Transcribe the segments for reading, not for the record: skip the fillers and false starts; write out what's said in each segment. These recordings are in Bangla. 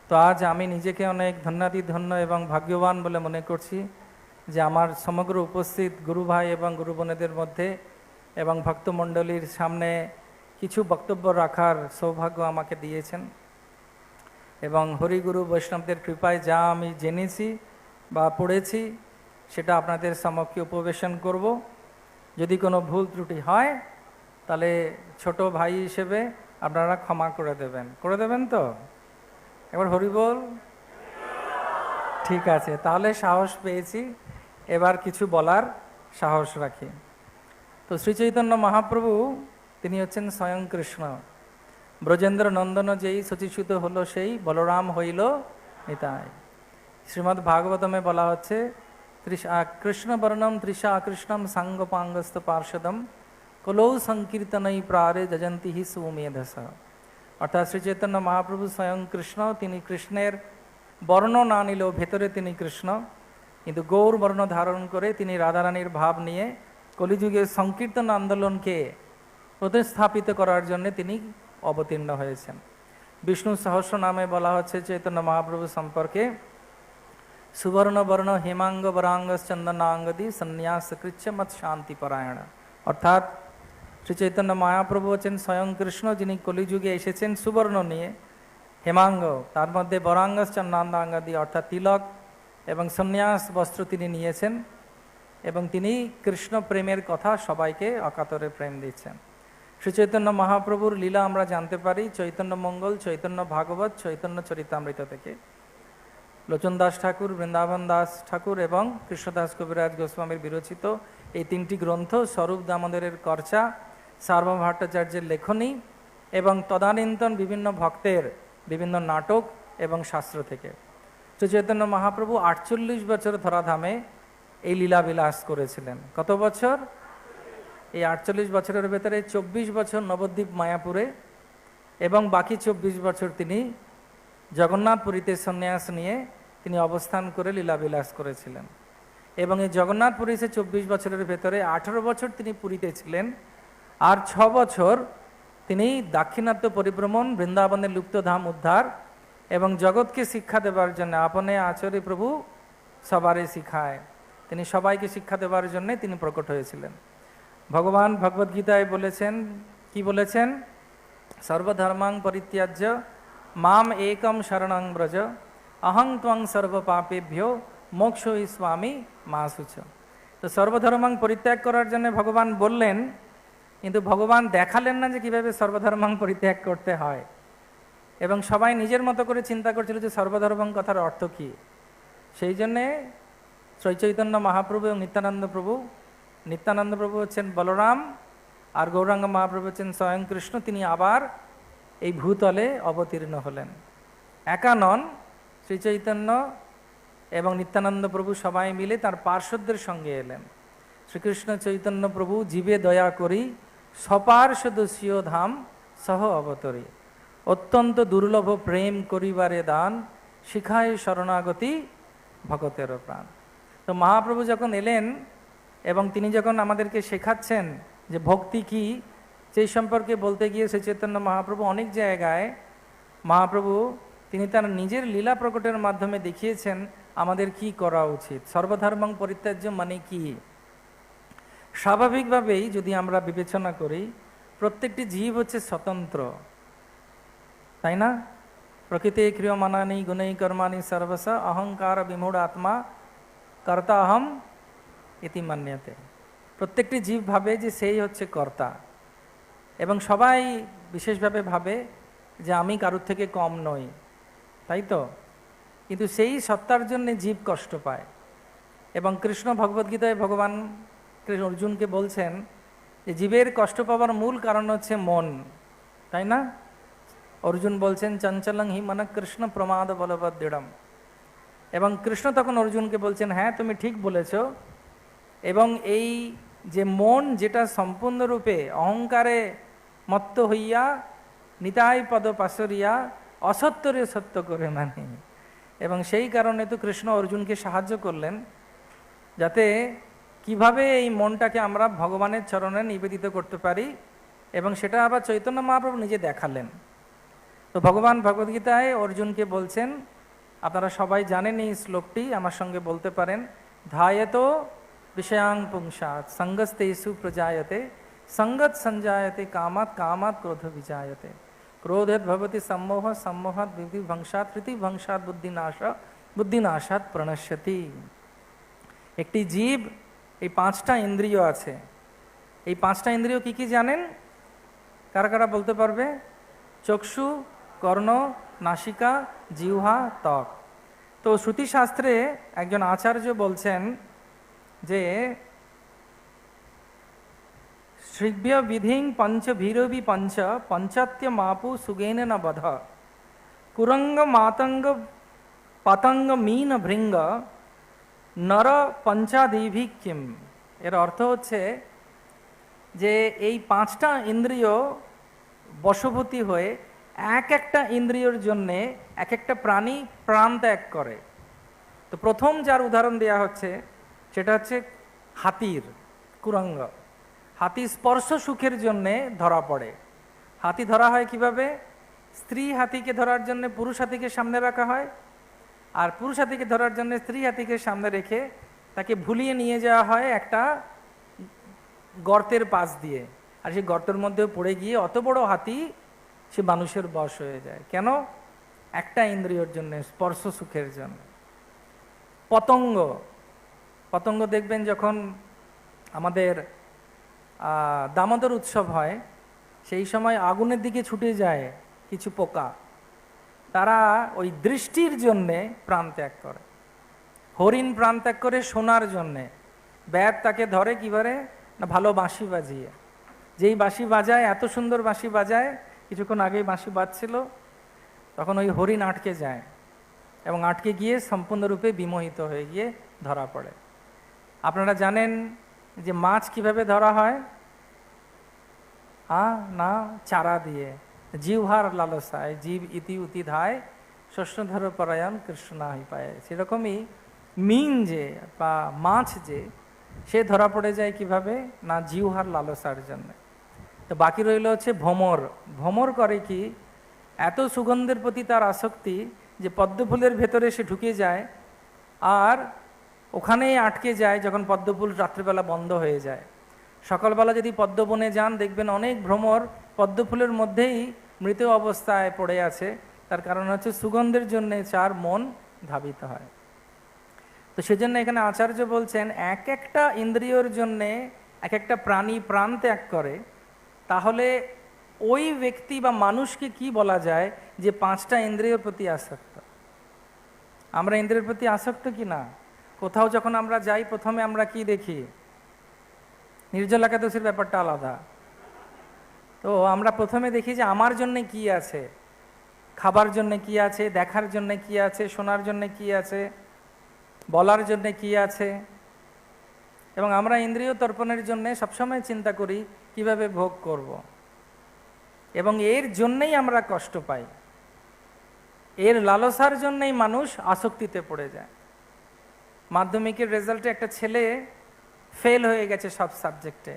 তো আজ আমি নিজেকে অনেক ধন্য এবং ভাগ্যবান বলে মনে করছি যে আমার সমগ্র উপস্থিত গুরু ভাই এবং গুরু বোনেদের মধ্যে এবং ভক্তমণ্ডলীর সামনে কিছু বক্তব্য রাখার সৌভাগ্য আমাকে দিয়েছেন। এবং হরিগুরু বৈষ্ণবদের কৃপায় যা আমি জেনেছি বা পড়েছি সেটা আপনাদের সমক্ষে উপবেশন করব। যদি কোনো ভুল ত্রুটি হয় তাহলে ছোট ভাই হিসেবে আপনারা ক্ষমা করে দেবেন তো? এবার হরি বল। ঠিক আছে, তাহলে সাহস পেয়েছি, এবার কিছু বলার সাহস রাখি। তো শ্রী চৈতন্য মহাপ্রভু তিনি হচ্ছেন স্বয়ং কৃষ্ণ। ব্রজেন্দ্র নন্দন যেই শচীচ্যুত হলো সেই বলরাম হইল নিতাই। শ্রীমদ্ ভাগবতমে বলা হচ্ছে কৃষ্ণ বর্ণম তৃষা কৃষ্ণম সাঙ্গপাঙ্গস্থ পার্ষদম কলৌ সংকীর্তনই প্রারে যজন্তি হি সুমেধস। অর্থাৎ শ্রী চৈতন্য মহাপ্রভু স্বয়ং কৃষ্ণ, তিনি কৃষ্ণের বর্ণ না নিলেও ভেতরে তিনি কৃষ্ণ, কিন্তু গৌর বর্ণ ধারণ করে তিনি রাধারানীর ভাব নিয়ে কলিযুগের সংকীর্তন আন্দোলনকে প্রতিস্থাপিত করার জন্য তিনি অবতীর্ণ হয়েছেন। বিষ্ণু সহস্র নামে বলা হচ্ছে চৈতন্য মহাপ্রভু সম্পর্কে সুবর্ণ বর্ণ হেমাঙ্গ বরাঙ্গ চন্দনাঙ্গদি সন্ন্যাস কৃচ্ছ মত শান্তি পরায়ণ। অর্থাৎ শ্রী চৈতন্য মহাপ্রভু হচ্ছেন স্বয়ং কৃষ্ণ, যিনি কলিযুগে এসেছেন সুবর্ণ নিয়ে, হেমাঙ্গ তার মধ্যে বরাঙ্গ চন্দনাঙ্গদি অর্থাৎ তিলক এবং সন্ন্যাস বস্ত্র তিনি নিয়েছেন, এবং তিনি কৃষ্ণ প্রেমের কথা সবাইকে অকাতরে প্রেম দিচ্ছেন। শ্রী চৈতন্য মহাপ্রভুর লীলা আমরা জানতে পারি চৈতন্য মঙ্গল, চৈতন্য ভাগবত, চৈতন্য চরিতামৃত থেকে। লোচন দাস ঠাকুর, বৃন্দাবন দাস ঠাকুর এবং কৃষ্ণদাস কবিরাজ গোস্বামীর বিরচিত এই তিনটি গ্রন্থ, স্বরূপ দামোদরের কর্চা, সার্বভৌম ভট্টাচার্যের লেখনী এবং তদানীন্তন বিভিন্ন ভক্তের বিভিন্ন নাটক এবং শাস্ত্র থেকে। শ্রী চৈতন্য মহাপ্রভু 48 বছর ধরাধামে এই লীলাবিলাস করেছিলেন। কত বছর? এই 48 বছরের ভেতরে 24 বছর নবদ্বীপ মায়াপুরে এবং বাকি 24 বছর তিনি জগন্নাথপুরীতে সন্ন্যাস নিয়ে তিনি অবস্থান করে লীলাবিলাস করেছিলেন। এবং এই জগন্নাথপুরী 24 বছরের ভেতরে 18 বছর তিনি পুরীতে ছিলেন, আর 6 বছর তিনি দাক্ষিণাত্য পরিভ্রমণ, বৃন্দাবনের লুপ্তধাম উদ্ধার এবং জগৎকে শিক্ষা দেবার জন্য আপনে আচরে প্রভু সবারে শিখায়, তিনি সবাইকে শিক্ষা দেবার জন্য তিনি প্রকট হয়েছিলেন। ভগবান ভগবদ্গীতায় বলেছেন, কি বলেছেন? সর্বধর্মাং পরিত্যাজ্য মাম একম শরণং ব্রজ অহং ত্বং সর্ব পাপেভ্যো মোক্ষ স্বামী মা শুচ। তো সর্বধর্মাং পরিত্যাগ করার জন্য ভগবান বললেন, কিন্তু ভগবান দেখালেন না যে কিভাবে সর্বধর্মাং পরিত্যাগ করতে হয়। এবং সবাই নিজের মতো করে চিন্তা করছিল যে সর্বধর্মাং কথার অর্থ কী। সেই জন্যে শ্রী চৈতন্য মহাপ্রভু এবং নিত্যানন্দ প্রভু হচ্ছেন বলরাম, আর গৌরাঙ্গ মহাপ্রভু হচ্ছেন স্বয়ং কৃষ্ণ। তিনি আবার এই ভূতলে অবতীর্ণ হলেন। একা নন, শ্রী চৈতন্য এবং নিত্যানন্দ প্রভু সবাই মিলে তার পার্শ্বদের সঙ্গে এলেন। শ্রীকৃষ্ণ চৈতন্য প্রভু জীবে দয়া করি সপার্শ্বদস্যীয় ধাম সহ অবতরী, অত্যন্ত দুর্লভ প্রেম করিবারে দান শিখায় শরণাগতি ভগতের প্রাণ। তো মহাপ্রভু যখন এলেন এবং তিনি যখন আমাদেরকে শেখাচ্ছেন যে ভক্তি কি, সেই সম্পর্কে বলতে গিয়ে শ্রী চৈতন্য মহাপ্রভু অনেক জায়গায় মহাপ্রভু তিনি তার নিজের লীলা প্রকটের মাধ্যমে দেখিয়েছেন আমাদের কি করা উচিত। সর্বধর্মাং পরিত্যাজ্য মানে কি? স্বাভাবিকভাবেই যদি আমরা বিবেচনা করি, প্রত্যেকটি জীব হচ্ছে স্বতন্ত্র, তাই না? প্রকৃতি ক্রিয়মানানি গুণৈ কর্মাণি সর্বস অহংকার বিমূঢ় আত্মা কর্তা অহম ইতি মান্যতে। প্রত্যেকটি জীব ভাবে যে সেই হচ্ছে কর্তা, এবং সবাই বিশেষভাবে ভাবে যে আমি কারুর থেকে কম নই, তাই তো? কিন্তু সেই সত্তার জন্য জীব কষ্ট পায়। এবং কৃষ্ণ ভগবদ্গীতায় ভগবান কৃষ্ণ অর্জুনকে বলছেন যে জীবের কষ্ট পাওয়ার মূল কারণ হচ্ছে মন, তাই না? অর্জুন বলছেন চঞ্চলং হি মন কৃষ্ণ প্রমাদ বলবৎ দৃঢ়ম। এবং কৃষ্ণ তখন অর্জুনকে বলছেন, হ্যাঁ তুমি ঠিক বলেছ। এবং এই যে মন, যেটা সম্পূর্ণরূপে অহংকারে মত্ত হইয়া নিতাই পদ পাশরিয়া অসত্যরে সত্য করে মানে, এবং সেই কারণে তো কৃষ্ণ অর্জুনকে সাহায্য করলেন যাতে কিভাবে এই মনটাকে আমরা ভগবানের চরণে নিবেদিত করতে পারি, এবং সেটা আবার চৈতন্য মহাপ্রভু নিজে দেখালেন। তো ভগবান ভগবদ্গীতায় অর্জুনকে বলছেন, আপনারা সবাই জানেন এই শ্লোকটি, আমার সঙ্গে বলতে পারেন, ধায়ত বিষয়াং পুংসাৎ সঙ্গস্তেষু প্রজায়তে সঙ্গত সঞ্জায়তে কামাৎ কামাৎ ক্রোধ বিজায়তে ক্রোধেত ভবতি সম্মোহ সম্মোহাৎ বিধিভংসাৎ প্রীতিভংসাৎ বুদ্ধিনাশাৎ প্রণশ্যতি। একটি জীব, এই পাঁচটা ইন্দ্রিয় আছে। এই পাঁচটা ইন্দ্রিয় কি কি জানেন? কারা কারা বলতে পারবে? চক্ষু, কর্ণ, নাসিকা, জিহ্বা, ত্বক। তো শ্রুতিশাস্ত্রে একজন আচার্য বলছেন যে শ্রীভ্য বিধিং পঞ্চ ভীরবি পঞ্চ পঞ্চাত্য মাপু সুগেন ন বধ কুরঙ্গ মাতঙ্গ পতঙ্গ মীন ভৃঙ্গ নর পঞ্চাদিভি কিম। এর অর্থ হচ্ছে যে এই পাঁচটা ইন্দ্রিয় বশবর্তী হয়ে এক একটা ইন্দ্রিয়র জন্যে এক একটা প্রাণী প্রাণ ত্যাগ করে। তো প্রথম যার উদাহরণ দেয়া হচ্ছে সেটা হচ্ছে হাতির কুরঙ্গ। হাতি স্পর্শ সুখের জন্যে ধরা পড়ে। হাতি ধরা হয় কিভাবে? স্ত্রী হাতিকে ধরার জন্য পুরুষ হাতিকে সামনে রাখা হয়, আর পুরুষ হাতিকে ধরার জন্য স্ত্রী হাতিকে সামনে রেখে তাকে ভুলিয়ে নিয়ে যাওয়া হয় একটা গর্তের পাশ দিয়ে, আর সেই গর্তের মধ্যে পড়ে গিয়ে অত বড় হাতি সে মানুষের বশ হয়ে যায়। কেন? একটা ইন্দ্রিয়র জন্য, স্পর্শ সুখের জন্য। পতঙ্গ, পতঙ্গ দেখবেন যখন আমাদের দামোদর উৎসব হয় সেই সময় আগুনের দিকে ছুটে যায় কিছু পোকা, তারা ওই দৃষ্টির জন্যে প্রাণ ত্যাগ করে। হরিণ প্রাণ ত্যাগ করে শোনার জন্যে। ব্যাদ তাকে ধরে কীভাবে না, ভালো বাঁশি বাজিয়ে। যেই বাঁশি বাজায়, এত সুন্দর বাঁশি বাজায়, কিছুক্ষণ আগেই বাঁশি বাজছিল, তখন ওই হরিণ আটকে যায় এবং আটকে গিয়ে সম্পূর্ণরূপে বিমোহিত হয়ে গিয়ে ধরা পড়ে। আপনারা জানেন যে মাছ কিভাবে ধরা হয়? না, চারা দিয়ে, জিহ্বার লালসায় জীব ইতি উতি ধায় শস্যধর পরায়ণ কৃষ্ণ নাহি পায়। সেরকমই মিন যে বা মাছ যে, সে ধরা পড়ে যায় কিভাবে না, জিহ্বার লালসার জন্য। তো বাকি রইল হচ্ছে ভ্রমর। ভ্রমর করে কি, এত সুগন্ধের প্রতি তার আসক্তি যে পদ্মফুলের ভেতরে সে ঢুকে যায় আর ওখানেই আটকে যায় যখন পদ্মফুল রাত্রিবেলা বন্ধ হয়ে যায়। সকালবেলা যদি পদ্মবনে যান দেখবেন অনেক ভ্রমর পদ্মফুলের মধ্যেই মৃত অবস্থায় পড়ে আছে। তার কারণ হচ্ছে সুগন্ধের জন্যে চার মন ধাবিত হয়। তো সেজন্য এখানে আচার্য বলছেন এক একটা ইন্দ্রিয়র জন্যে এক একটা প্রাণী প্রাণ ত্যাগ করে, তাহলে ওই ব্যক্তি বা মানুষকে কি বলা যায় যে পাঁচটা ইন্দ্রিয়র প্রতি আসক্ত। আমরা ইন্দ্রিয়ের প্রতি আসক্ত কি না? কোথাও যখন আমরা যাই প্রথমে আমরা কি দেখি? নির্জলা একাদশীর ব্যাপারটা আলাদা। তো আমরা প্রথমে দেখি যে আমার জন্য কি আছে, খাবার জন্য কি আছে, দেখার জন্য কি আছে, শোনার জন্য কি আছে, বলার জন্য কি আছে। এবং আমরা ইন্দ্রিয় তর্পণের জন্য সবসময় চিন্তা করি কিভাবে ভোগ করব, এবং এর জন্যই আমরা কষ্ট পাই। এর লালসার জন্যই মানুষ আসক্তিতে পড়ে যায়। মাধ্যমিকের রেজাল্টে একটা ছেলে ফেল হয়ে গেছে সব সাবজেক্টে।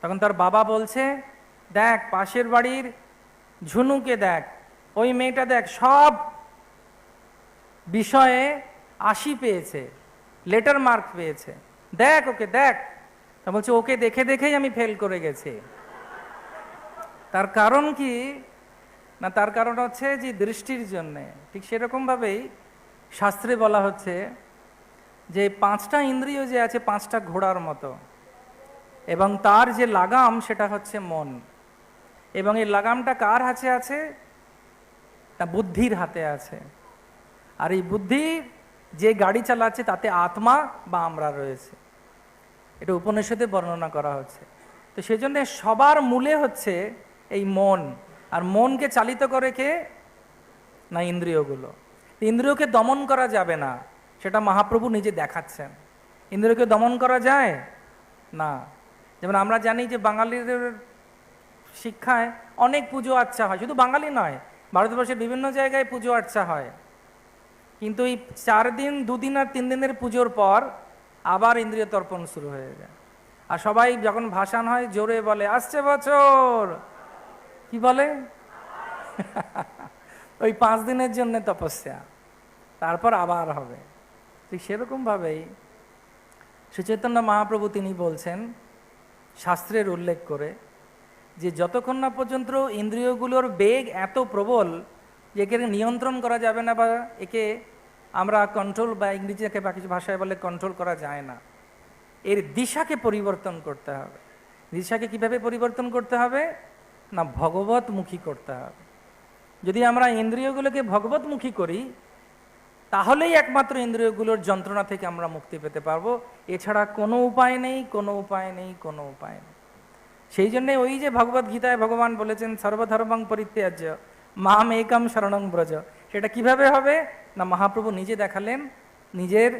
তখন তার বাবা বলছে, দেখ পাশের বাড়ির ঝুনুকে দেখ, ওই মেয়েটা দেখ সব বিষয়ে 80 পেয়েছে, লেটার মার্ক পেয়েছে, দেখ ওকে দেখ। তা বলছে ওকে দেখে দেখেই আমি ফেল করে গেছি। তার কারণ কি না, তার কারণ হচ্ছে যে দৃষ্টির জন্যে। ঠিক সেরকমভাবেই শাস্ত্রে বলা হচ্ছে যে পাঁচটা ইন্দ্রিয় যে আছে পাঁচটা ঘোড়ার মতো, এবং তার যে লাগাম সেটা হচ্ছে মন। এবং এই লাগামটা কার হাতে আছে? তা বুদ্ধির হাতে আছে। আর এই বুদ্ধি যে গাড়ি চালাচ্ছে তাতে আত্মা বা আমরা রয়েছে। এটা উপনিষদে বর্ণনা করা হচ্ছে। তো সেজন্য সবার মূলে হচ্ছে এই মন। আর মনকে চালিত করে কে না, ইন্দ্রিয়গুলো। ইন্দ্রিয়কে দমন করা যাবে না, সেটা মহাপ্রভু নিজে দেখাচ্ছেন। ইন্দ্রিয়কে দমন করা যায় না। যেমন আমরা জানি যে বাঙালিদের শিক্ষায় অনেক পুজো আর্চা হয়, শুধু বাঙালি নয়, ভারতবর্ষের বিভিন্ন জায়গায় পুজো আর্চা হয়। কিন্তু এই 4 দিন 2 দিন আর 3 দিনের পুজোর পর আবার ইন্দ্রিয় তর্পণ শুরু হয়ে যায়। আর সবাই যখন ভাসান হয় জোরে বলে আসছে বছর, কি বলে ওই 5 দিনের জন্য তপস্যা, তারপর আবার হবে। ঠিক সেরকমভাবেই শ্রী চৈতন্য মহাপ্রভু তিনি বলছেন শাস্ত্রের উল্লেখ করে যে যতক্ষণ না পর্যন্ত ইন্দ্রিয়গুলোর বেগ এত প্রবল যে একে নিয়ন্ত্রণ করা যাবে না, বা একে আমরা কন্ট্রোল, বা ইংরেজিকে বা কিছু ভাষায় বলে কন্ট্রোল করা যায় না, এর দিশাকে পরিবর্তন করতে হবে। দিশাকে কিভাবে পরিবর্তন করতে হবে না, ভগবতমুখী করতে হবে। যদি আমরা ইন্দ্রিয়গুলোকে ভগবতমুখী করি তাহলেই একমাত্র ইন্দ্রিয়গুলোর যন্ত্রণা থেকে আমরা মুক্তি পেতে পারবো, এছাড়া কোনো উপায় নেই, কোনো উপায় নেই, কোনো উপায় নেই। সেই জন্যে ওই যে ভগবদ গীতায় ভগবান বলেছেন সর্বধর্মং পরিত্যাজ্য মাম একম শরণং ব্রজ, সেটা কিভাবে হবে না, মহাপ্রভু নিজে দেখালেন নিজের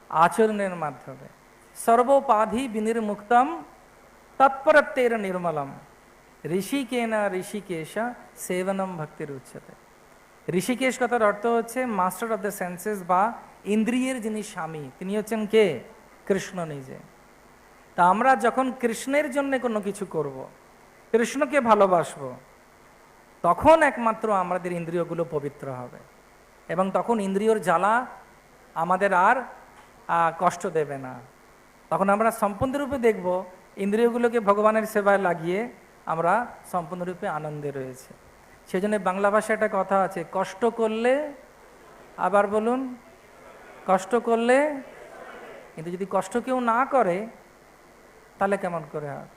আচরণের মাধ্যমে। সর্বোপাধি বিনির্মুক্তম তৎপরত্বের নির্মলম ঋষিকেন ঋষিকেশ সেবনম ভক্তির উচ্চতে। ঋষিকেশ কথার অর্থ হচ্ছে মাস্টার অফ দ্য সেন্সেস, বা ইন্দ্রিয়ের যিনি স্বামী, তিনি হচ্ছেন কে, কৃষ্ণ নিজে। তা আমরা যখন কৃষ্ণের জন্য কোনো কিছু করব, কৃষ্ণকে ভালোবাসবো, তখন একমাত্র আমাদের ইন্দ্রিয়গুলো পবিত্র হবে, এবং তখন ইন্দ্রিয়র জ্বালা আমাদের আর কষ্ট দেবে না। তখন আমরা সম্পূর্ণরূপে দেখব ইন্দ্রিয়গুলোকে ভগবানের সেবায় লাগিয়ে আমরা সম্পূর্ণরূপে আনন্দে রয়েছে। সেজন্য বাংলা ভাষায় একটা কথা আছে, কষ্ট করলে, আবার বলুন, কষ্ট করলে। কিন্তু যদি কষ্ট কেউ না করে তাহলে কেমন করে হয়?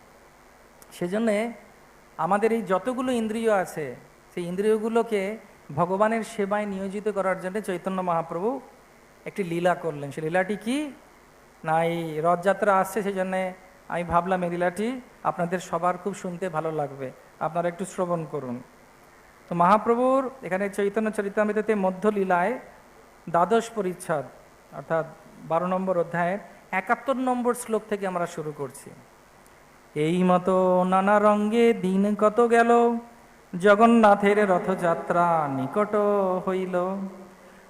সেজন্যে আমাদের এই যতগুলো ইন্দ্রিয় আছে সেই ইন্দ্রিয়গুলোকে ভগবানের সেবায় নিয়োজিত করার জন্য চৈতন্য মহাপ্রভু একটি লীলা করলেন। সেই লীলাটি কি না, এই রথযাত্রা আসছে, সেই জন্যে আমি ভাবলাম এই লীলাটি আপনাদের সবার খুব শুনতে ভালো লাগবে, আপনারা একটু শ্রবণ করুন। তো মহাপ্রভুর এখানে চৈতন্য চরিতামৃততে মধ্য লীলায় দ্বাদশ পরিচ্ছদ অর্থাৎ 12 নম্বর অধ্যায়ের 71 নম্বর শ্লোক থেকে আমরা শুরু করছি। এই মতো নানা রঙ্গে দিন কত গেল, জগন্নাথের রথযাত্রা নিকট হইল।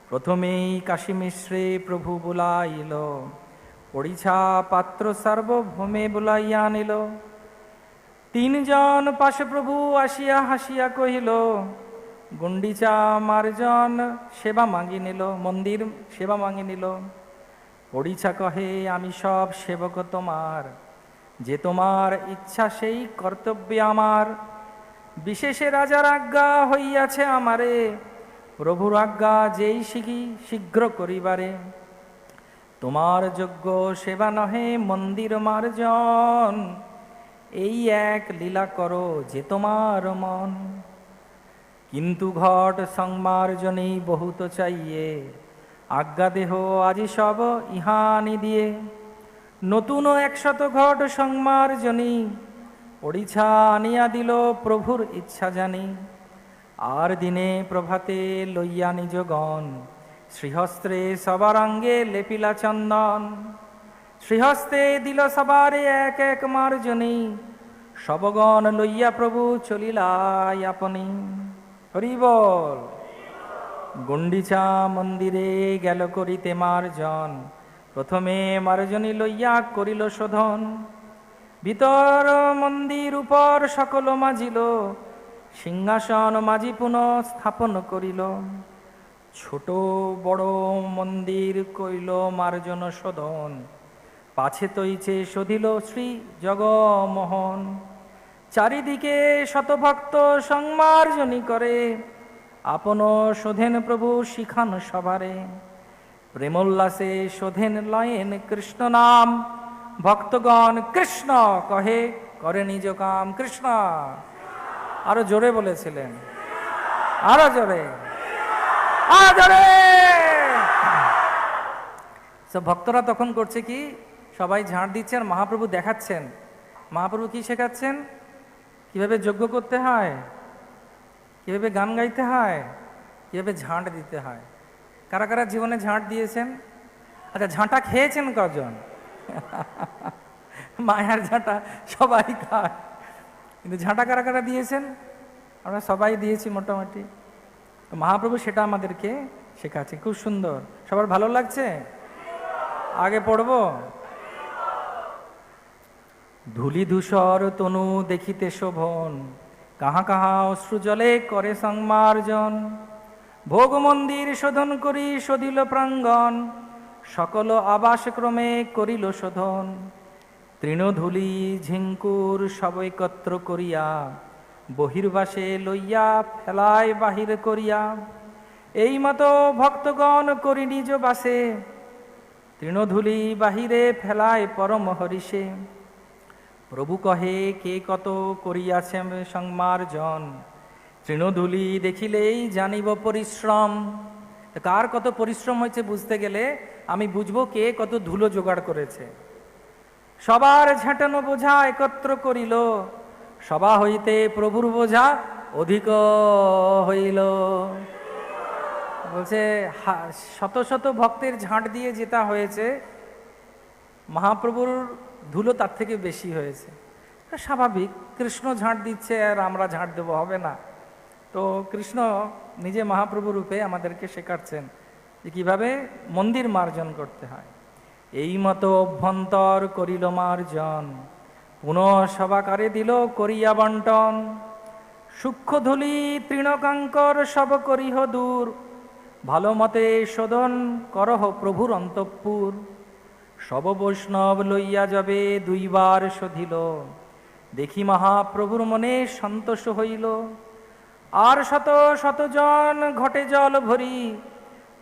প্রথমেই কাশী মিশ্রে প্রভু বুলাইল, পরিছা পাত্র সার্বভৌমে বুলাইয়া আনিল। 3 জন পাশে প্রভু আসিয়া হাসিয়া কহিল, গুন্ডিচা মার্জন সেবা মাগি নিল, মন্দির সেবা মাগি নিল। পরিছা কহে, আমি সব সেবক তোমার, যে তোমার ইচ্ছা সেই কর্তব্য আমার। বিশেষে রাজার আজ্ঞা হইয়াছে আমারে, প্রভুর আজ্ঞা যেই শীঘ্র করিবারে। তোমার যোগ্য সেবা নহে মন্দির মার্জন, এই এক লীলা করো যে তোমার মন। কিন্তু ঘট সংমার্জনেই বহুত চাইয়ে, আজ্ঞা দেহ আজি সব ইহানি দিয়ে। নতুন 100 ঘট সংমার্জনী, পরিছা আনিয়া দিল প্রভুর ইচ্ছা জানি। আর দিনে প্রভাতে লইয়া নিজগণ, শ্রীহস্তে সবার অঙ্গে লেপিলা চন্দন। শ্রীহস্তে দিল সবারে এক এক মার্জনী, সবগণ লইয়া প্রভু চলিলাই আপনি। হরি বল। গুন্ডিচা মন্দিরে গেল করিতে মার্জন, প্রথমে মার্জনী লইয়া করিল শোধন। ভিতর মন্দির উপর সকল মাজিল, সিংহাসন মাজি পুনঃ স্থাপন করিল। ছোট বড় মন্দির কইল মার্জন শোধন, পাছে তৈছে শোধিল শ্রী জগমোহন। চারিদিকে শতভক্ত সংমার্জনী করে, আপন শোধেন প্রভু শিখান সবারে। প্রেমোল্লাসে শোধেন লয়েন কৃষ্ণ নাম, ভক্তগণ কৃষ্ণ কহে করে নিজ কাম। কৃষ্ণ, আরো জোরে বলেছিলেন, আরো জোরে, আরো জোরে। সব ভক্তরা তখন করছে কি, সবাই ঝাড় দিচ্ছে আর মহাপ্রভু দেখাচ্ছেন। মহাপ্রভু কি শেখাচ্ছেন? কিভাবে যজ্ঞ করতে হয়, কিভাবে গান গাইতে হয়, কিভাবে ঝাঁট দিতে হয়। কারা কারা জীবনে ঝাঁট দিয়েছেন? আচ্ছা, ঝাঁটা খেয়েছেন কজন? মায়ার ঝাঁটা সবাই খায়, কিন্তু ঝাঁটা কারা কারা দিয়েছেন? আমরা সবাই দিয়েছি মোটামুটি। তো মহাপ্রভু সেটা আমাদেরকে শেখাচ্ছে, খুব সুন্দর। সবার ভালো লাগছে? আগে পড়ব। ধূলি ধূসর তনু দেখিতে শোভন, কাহা কাহা অশ্রু জলে করে সংমার্জন। ভোগ মন্দির শোধন করি শোধিল প্রাঙ্গণ, সকল আবাসক্রমে করিল শোধন। তৃণধূলি ঝিঙ্কুর সব একত্র করিয়া, বহির্বাসে লইয়া ফেলায় বাহির করিয়া। এই মতো ভক্তগণ করি নিজ বাসে, তৃণধূলি বাহিরে ফেলায় পরম হরিষে। প্রভু কহে কে কত করিয়াছে সংমার্জন, তৃণধূলি দেখিলেই জানিব পরিশ্রম। কার কত পরিশ্রম হয়েছে বুঝতে গেলে আমি বুঝবো কে কত ধুলো জোগাড় করেছে। সবার ঝাঁটানো বোঝা একত্র করিল, সভা হইতে প্রভুর বোঝা অধিক হইল। বলছে শত শত ভক্তের ঝাঁট দিয়ে যেটা হয়েছে, মহাপ্রভুর ধুলো তার থেকে বেশি হয়েছে। স্বাভাবিক, কৃষ্ণ ঝাঁট দিচ্ছে আর আমরা ঝাঁট দেবো, হবে না। তো কৃষ্ণ নিজে মহাপ্রভু রূপে আমাদেরকে শেখাচ্ছেন যে কীভাবে মন্দির মার্জন করতে হয়। এই মতো অভ্যন্তর করিল মার্জন, পুনঃ সভাকারে দিল করিয়া বন্টন। সূক্ষ্ম ধূলি তৃণকাঙ্কর সব করিহ দূর, ভালো মতে শোধন করহ প্রভুর অন্তঃপুর। সব বৈষ্ণব লইয়া যাবে দুইবার শোধিল, দেখি মহাপ্রভুর মনে সন্তোষ হইল। আর শত শত জন ঘটে জল ভরি,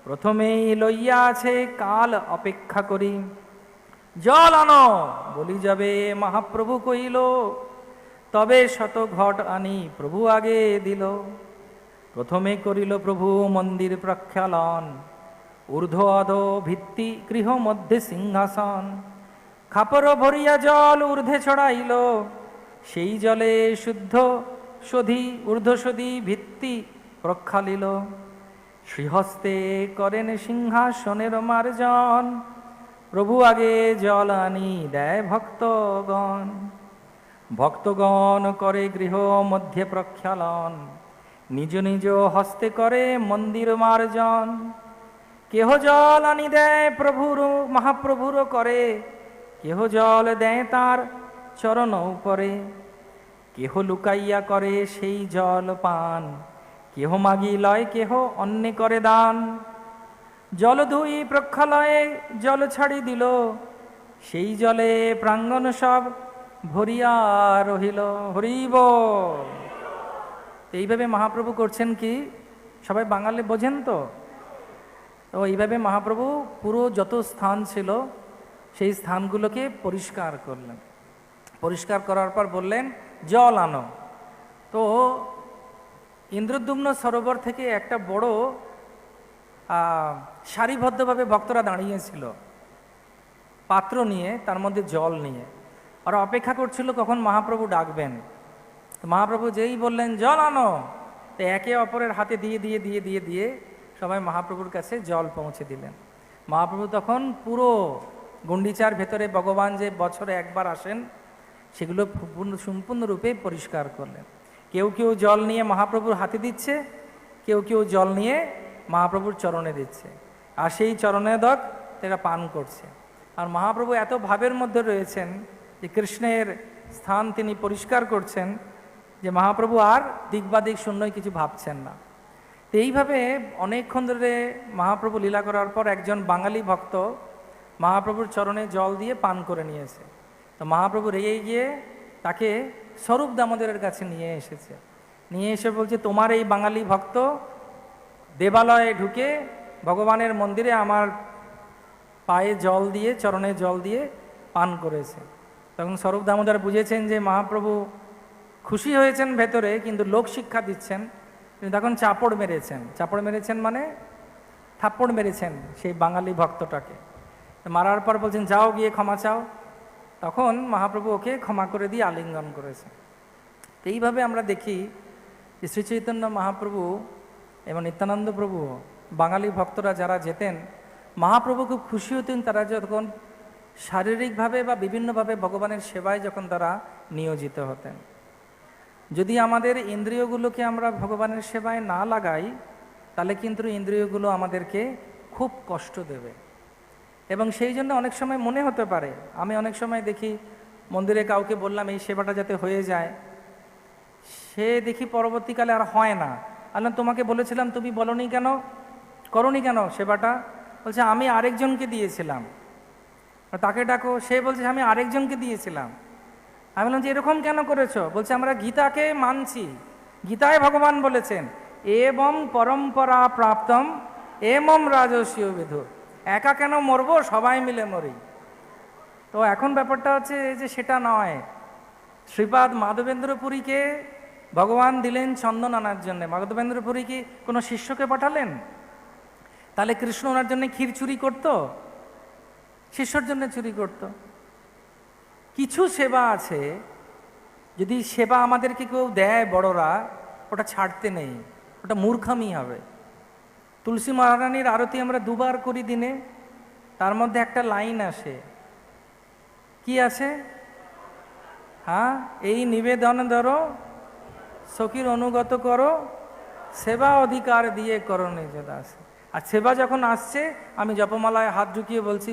প্রথমেই লইয়া আছে কাল অপেক্ষা করি। জল আনো বলি যাবে মহাপ্রভু কইল, তবে শত ঘট আনি প্রভু আগে দিল। প্রথমে করিল প্রভু মন্দির প্রক্ষালন, ঊর্ধ্ব অধ ভিত্তি গৃহ মধ্যে সিংহাসন। খাপর ভরিয়া জল ঊর্ধ্বে ছড়াইল, সেই জলে শুদ্ধ শোধি ঊর্ধ্বশোধি ভিত্তি প্রক্ষালিল। শ্রীহস্তে করেন সিংহাসনের মার্জন, প্রভু আগে জল আনি দেয় ভক্তগণ। ভক্তগণ করে গৃহ মধ্যে প্রক্ষালন, নিজ নিজ হস্তে করে মন্দির মার্জন। কেহ জল আনি দেয় প্রভুর মহাপ্রভুর করে, কেহ জল দেয় তার চরণ উপরে। কেহ লুকাইয়া করে সেই জল পান, কেহ মাগি লয় কেহ অন্যে করে দান। জল ধুই প্রক্ষালয়ে জল ছাড়ি দিল, সেই জলে প্রাঙ্গণ সব ভরিয়া রহিল। হরিব। এইভাবে মহাপ্রভু করছেন কি, সবাই বাঙালি বোঝেন তো? তো এইভাবে মহাপ্রভু পুরো যত স্থান ছিল সেই স্থানগুলোকে পরিষ্কার করলেন। পরিষ্কার করার পর বললেন জল আনো। তো ইন্দ্রদ্যুম্ন সরোবর থেকে একটা বড় সারিবদ্ধভাবে ভক্তরা দাঁড়িয়েছিল পাত্র নিয়ে, তার মধ্যে জল নিয়ে। ওরা অপেক্ষা করছিল কখন মহাপ্রভু ডাকবেন। তো মহাপ্রভু যেই বললেন জল আনো, তো একে অপরের হাতে দিয়ে দিয়ে দিয়ে দিয়ে দিয়ে সবাই মহাপ্রভুর কাছে জল পৌঁছে দিলেন। মহাপ্রভু তখন পুরো গুন্ডিচার ভেতরে ভগবান যে বছরে একবার আসেন সেগুলো সম্পূর্ণরূপে পরিষ্কার করলেন। কেউ কেউ জল নিয়ে মহাপ্রভুর হাতে দিচ্ছে, কেউ কেউ জল নিয়ে মহাপ্রভুর চরণে দিচ্ছে, আর সেই চরণেদক তারা পান করছে। আর মহাপ্রভু এত ভাবের মধ্যে রয়েছেন যে কৃষ্ণের স্থান তিনি পরিষ্কার করছেন যে মহাপ্রভু আর দিকবাদিক শূন্যই কিছু ভাবছেন না। তো এইভাবে অনেকক্ষণ ধরে মহাপ্রভু লীলা করার পর একজন বাঙালি ভক্ত মহাপ্রভুর চরণে জল দিয়ে পান করে নিয়েছে। তো মহাপ্রভু রেগে গিয়ে তাকে স্বরূপ দামোদরের কাছে নিয়ে এসেছে। নিয়ে এসে বলছে, তোমার এই বাঙালি ভক্ত দেবালয়ে ঢুকে ভগবানের মন্দিরে আমার পায়ে জল দিয়ে চরণে জল দিয়ে পান করেছে। তখন স্বরূপ দামোদর বুঝেছেন যে মহাপ্রভু খুশি হয়েছেন ভেতরে, কিন্তু লোক শিক্ষা দিচ্ছেন। তিনি তখন চাপড় মেরেছেন। চাপড় মেরেছেন মানে থাপ্পড় মেরেছেন সেই বাঙালি ভক্তটাকে। মারার পর বলছেন যাও গিয়ে ক্ষমা চাও। তখন মহাপ্রভু ওকে ক্ষমা করে দিয়ে আলিঙ্গন করেছেন। তো এইভাবে আমরা দেখি যে শ্রীচৈতন্য মহাপ্রভু এবং নিত্যানন্দ প্রভু বাঙালি ভক্তরা যারা যেতেন, মহাপ্রভু খুব খুশি হতেন তারা যখন শারীরিকভাবে বা বিভিন্নভাবে ভগবানের সেবায় যখন তারা নিয়োজিত হতেন। যদি আমাদের ইন্দ্রিয়গুলোকে আমরা ভগবানের সেবায় না লাগাই, তাহলে কিন্তু ইন্দ্রিয়গুলো আমাদেরকে খুব কষ্ট দেবে। এবং সেই জন্য অনেক সময় মনে হতে পারে, আমি অনেক সময় দেখি মন্দিরে কাউকে বললাম এই সেবাটা যাতে হয়ে যায়, সে দেখি পরবর্তীকালে আর হয় না। আল্লাহ তোমাকে বলেছিলাম, তুমি বলনি কেন, করনি কেন সেবাটা? বলছে আমি আরেকজনকে দিয়েছিলাম। তাকে ডাকো, সে বলছে আমি আরেকজনকে দিয়েছিলাম। আমি বললাম যে এরকম কেন করেছো? বলছে আমরা গীতাকে মানছি, গীতায় ভগবান বলেছেন এবং পরম্পরা প্রাপ্তম এমম রাজস্বীয় বিধু, একা কেন মরবো, সবাই মিলে মরি। তো এখন ব্যাপারটা হচ্ছে যে সেটা নয়। শ্রীপাদ মাধবেন্দ্র পুরীকে ভগবান দিলেন চন্দন আনার জন্যে। মাধবেন্দ্র পুরী কি কোনো শিষ্যকে পাঠালেন? তাহলে কৃষ্ণ ওনার জন্য ক্ষীর চুরি করত? শিষ্যর জন্য চুরি করত। কিছু সেবা আছে, যদি সেবা আমাদেরকে কেউ দেয় বড়রা, ওটা ছাড়তে নেই, ওটা মূর্খামি হবে। তুলসী মহারানীর আরতি আমরা দুবার করি দিনে, তার মধ্যে একটা লাইন আসে, কি আছে? হ্যাঁ, এই নিবেদন ধরো, সখীর অনুগত করো, সেবা অধিকার দিয়ে করো নিজ দাস। আর সেবা যখন আসছে, আমি জপমালায় হাত ঢুকিয়ে বলছি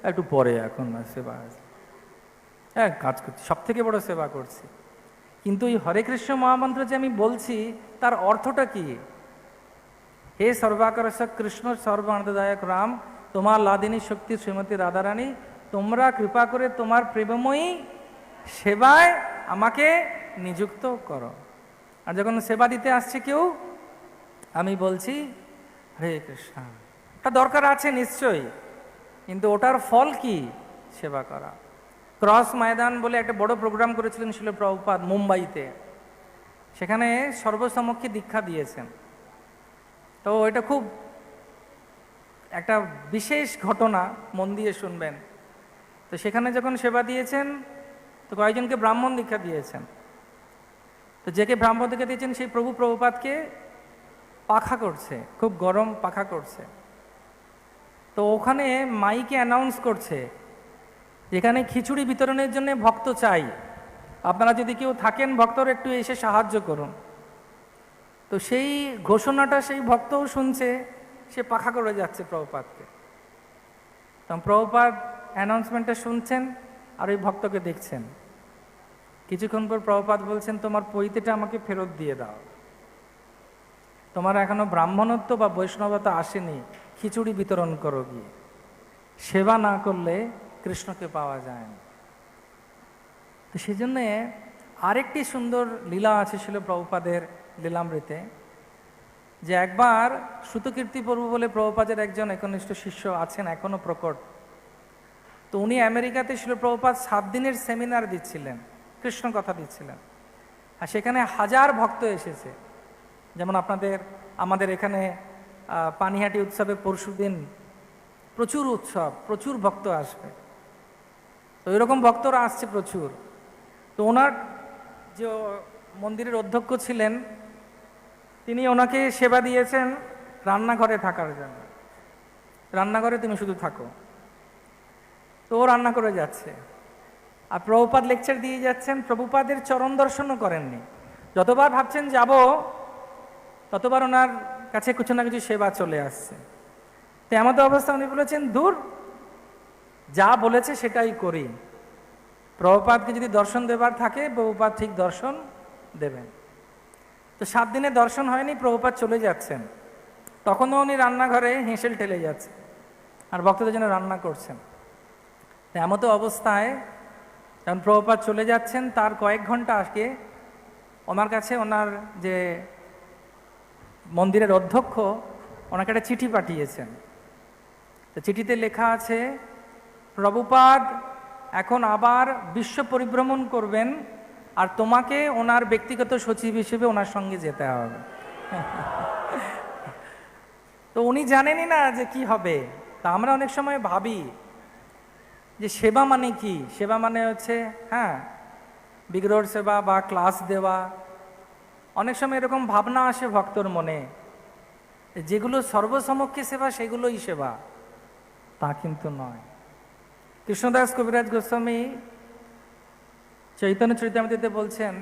একটু পরে, এখন না, সেবা আছে, হ্যাঁ কাজ করছি, সব থেকে বড় সেবা করছি। কিন্তু এই হরে কৃষ্ণ মহামন্ত্র যে আমি বলছি, তার অর্থটা কি? হে সর্বাকর্ষক কৃষ্ণ সর্বানন্দদায়ক রাম, তোমার লাদিনী শক্তি শ্রীমতী রাধারানী, তোমরা কৃপা করে তোমার প্রেমময়ী সেবায় আমাকে নিযুক্ত করো। আর যখন সেবা দিতে আসছে কেউ, আমি বলছি হরে কৃষ্ণ। ওটা দরকার আছে নিশ্চয়ই, কিন্তু ওটার ফল কি? সেবা করা। ক্রস ময়দান বলে একটা বড় প্রোগ্রাম করেছিলেন শিল প্রভুপাদ মুম্বাইতে, সেখানে সর্বসমক্ষে দীক্ষা দিয়েছেন। তো এটা খুব একটা বিশেষ ঘটনা, মন দিয়ে শুনবেন। তো সেখানে যখন সেবা দিয়েছেন, তো কয়েকজনকে ব্রাহ্মণ দীক্ষা দিয়েছেন। তো যেকে ব্রাহ্মণ দীক্ষা দিয়েছেন, সেই প্রভুপাদকে পাখা করছে, খুব গরম পাখা করছে। তো ওখানে মাইকে অ্যানাউন্স করছে, যেখানে খিচুড়ি বিতরণের জন্য ভক্ত চাই, আপনারা যদি কেউ থাকেন ভক্তর, একটু এসে সাহায্য করুন। তো সেই ঘোষণাটা সেই ভক্তও শুনছে, সে পাখা করে যাচ্ছে প্রভুপাদকে। তখন প্রভুপাদ অ্যানাউন্সমেন্টটা শুনছেন আর ওই ভক্তকে দেখছেন। কিছুক্ষণ পর প্রভুপাদ বলছেন, তোমার পৈতেটা আমাকে ফেরত দিয়ে দাও, তোমার এখনো ব্রাহ্মণত্ব বা বৈষ্ণবতা আসেনি, খিচুড়ি বিতরণ করো গিয়ে। সেবা না করলে কৃষ্ণকে পাওয়া যায় না। তো সেই জন্যে আরেকটি সুন্দর লীলা আছে ছিল প্রভুপাদের লীলামৃতে, যে একবার শ্রুতকীর্তি প্রভু বলে প্রভুপাদের একজন একনিষ্ঠ শিষ্য আছেন, এখনো প্রকট। তো উনি আমেরিকাতে ছিল প্রভুপাদ 7 দিনের সেমিনার দিচ্ছিলেন, কৃষ্ণ কথা দিচ্ছিলেন। আর সেখানে হাজার ভক্ত এসেছে। যেমন আমাদের এখানে পানিহাটি উৎসবে পরশুদিন প্রচুর উৎসব, প্রচুর ভক্ত আসবে। তো এরকম ভক্তরা আসছে প্রচুর। তো ওনার যে মন্দিরের অধ্যক্ষ ছিলেন, তিনি ওনাকে সেবা দিয়েছেন রান্নাঘরে থাকার জন্য। রান্নাঘরে তুমি শুধু থাকো। তো ও রান্না করে যাচ্ছে, আর প্রভুপাদ লেকচার দিয়ে যাচ্ছেন। প্রভুপাদের চরণ দর্শনও করেননি। যতবার ভাবছেন যাব, ততবার ওনার কাছে কিছু না কিছু সেবা চলে আসছে। তো এমতো অবস্থা উনি বলেছেন, দূর, যা বলেছে সেটাই করি। প্রভুপাদকে যদি দর্শন দেবার থাকে, প্রভুপাদ ঠিক দর্শন দেবেন। তো 7 দিনে দর্শন হয়নি, প্রভুপাদ চলে যাচ্ছেন। তখনও উনি রান্নাঘরে হেঁসেল ঠেলে যাচ্ছে আর ভক্তদের জন্য রান্না করছেন। তো এমতো অবস্থায় যখন প্রভুপাদ চলে যাচ্ছেন, তার কয়েক ঘন্টা আগে ওনার কাছে ওনার যে মন্দিরের অধ্যক্ষ ওনাকে একটা চিঠি পাঠিয়েছেন। তো চিঠিতে লেখা আছে, প্রভুপাদ এখন আবার বিশ্ব পরিভ্রমণ করবেন, আর তোমাকে ওনার ব্যক্তিগত সচিব হিসেবে ওনার সঙ্গে যেতে হবে। তো উনি জানেনই না যে কি হবে। তা আমরা অনেক সময় ভাবি যে সেবা মানে কি? সেবা মানে হচ্ছে বিগ্রহর সেবা বা ক্লাস দেওয়া। অনেক সময় এরকম ভাবনা আসে ভক্তর মনে, যেগুলো সর্বসমক্ষে সেবা সেগুলোই সেবা। তা কিন্তু নয়। কৃষ্ণদাস কবিরাজ গোস্বামী চৈতন্য চরিতামৃতে বলছেন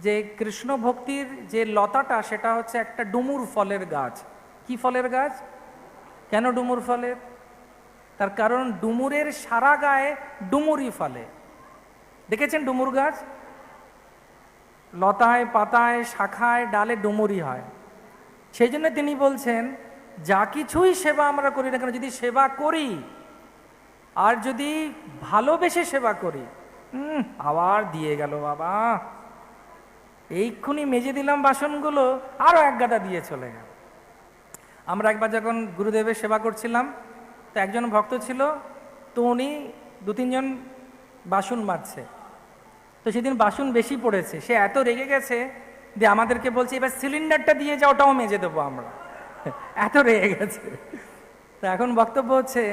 যে কৃষ্ণ ভক্তির যে লতাটা, সেটা হচ্ছে একটা ডুমুর ফলের গাছ। কি ফলের গাছ? কেন ডুমুর ফলের? তার কারণ ডুমুরের সারা গায়ে ডুমুরই ফলে। দেখেছেন ডুমুর গাছ? লতায় পাতায় শাখায় ডালে ডুমুরি হয়। সেই জন্য তিনি বলছেন যা কিছুই সেবা আমরা করি না কেন, যদি সেবা করি আর যদি ভালোবেসে সেবা করি, আবার দিয়ে গেল বাবা, এইক্ষুনি মেজে দিলাম বাসনগুলো, আরও এক গাদা দিয়ে চলে গেল। আমরা একবার যখন গুরুদেবের সেবা করছিলাম, তো একজন ভক্ত ছিল, তো উনি 2-3 জন বাসন মাজছে। তো সেদিন বাসন বেশি পড়েছে, সে এত রেগে গেছে যে আমাদেরকে বলছে এবার সিলিন্ডারটা দিয়ে যাও, ওটাও মেজে দেবো আমরা, এত রেগে গেছে। তো এখন বক্তব্য হচ্ছে